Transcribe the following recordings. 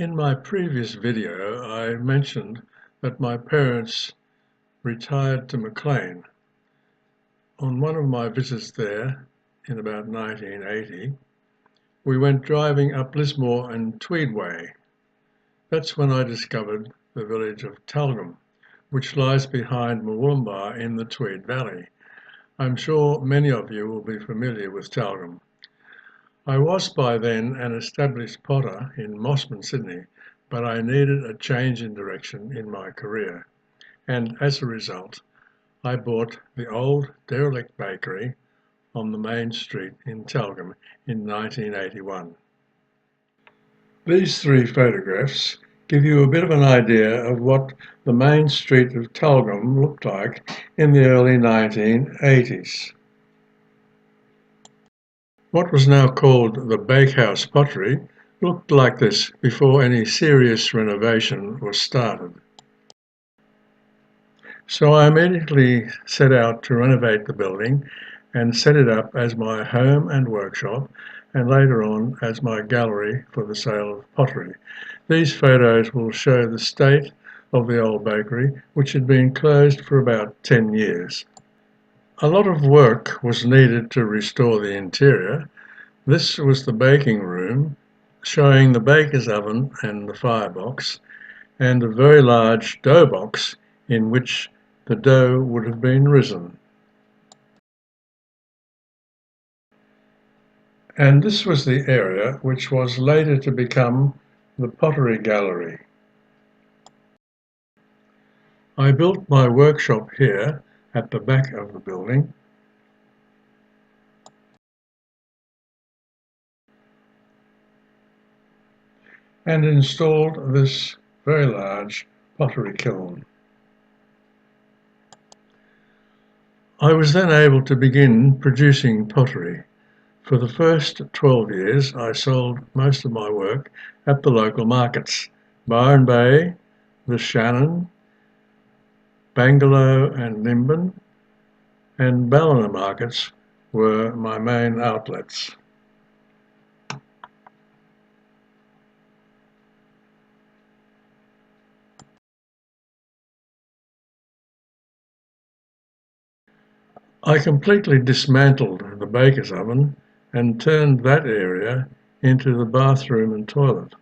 In my previous video, I mentioned that my parents retired to Maclean. On one of my visits there in about 1980, we went driving up Lismore and Tweedway. That's when I discovered the village of Tyalgum, which lies behind Murwillumbah in the Tweed Valley. I'm sure many of you will be familiar with Tyalgum. I was by then an established potter in Mossman, Sydney, but I needed a change in direction in my career, and as a result, I bought the old derelict bakery on the main street in Tyalgum in 1981. These three photographs give you a bit of an idea of what the main street of Tyalgum looked like in the early 1980s. What was now called the Bakehouse Pottery looked like this before any serious renovation was started. So I immediately set out to renovate the building and set it up as my home and workshop, and later on as my gallery for the sale of pottery. These photos will show the state of the old bakery, which had been closed for about 10 years. A lot of work was needed to restore the interior. This was the baking room, showing the baker's oven and the firebox, and a very large dough box in which the dough would have been risen. And this was the area which was later to become the Pottery Gallery. I built my workshop here at the back of the building. And installed this very large pottery kiln. I was then able to begin producing pottery. For the first 12 years, I sold most of my work at the local markets. Byron Bay, the CHANNON, Bangalow and Nimbin, and Ballina markets were my main outlets. I completely dismantled the baker's oven and turned that area into the bathroom and toilet.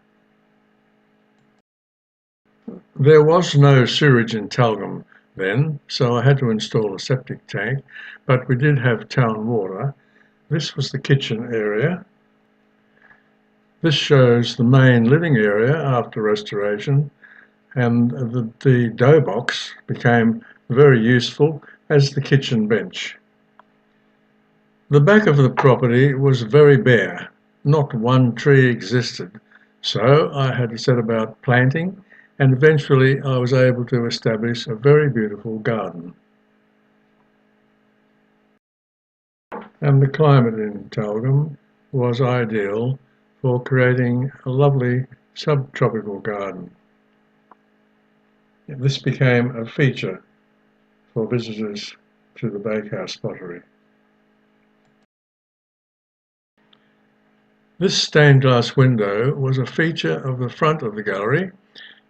There was no sewage in Tyalgum then, so I had to install a septic tank, but we did have town water. This was the kitchen area. This shows the main living area after restoration, and the dough box became very useful as the kitchen bench. The back of the property was very bare. Not one tree existed, so I had to set about planting, and eventually I was able to establish a very beautiful garden. And the climate in Tyalgum was ideal for creating a lovely subtropical garden. This became a feature for visitors to the Bakehouse Pottery. This stained glass window was a feature of the front of the gallery,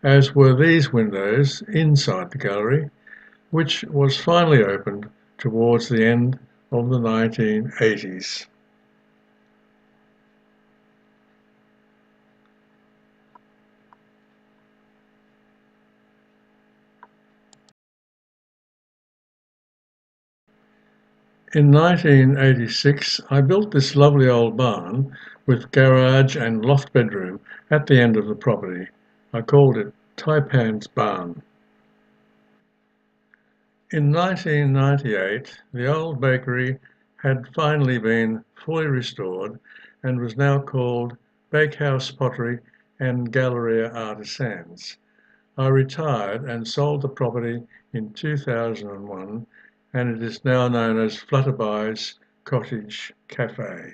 as were these windows inside the gallery, which was finally opened towards the end of the 1980s. In 1986, I built this lovely old barn with garage and loft bedroom at the end of the property. I called it Taipan's Barn. In 1998, the old bakery had finally been fully restored and was now called Bakehouse Pottery and Galleria Artisans. I retired and sold the property in 2001, and it is now known as Flutterby's Cottage Cafe.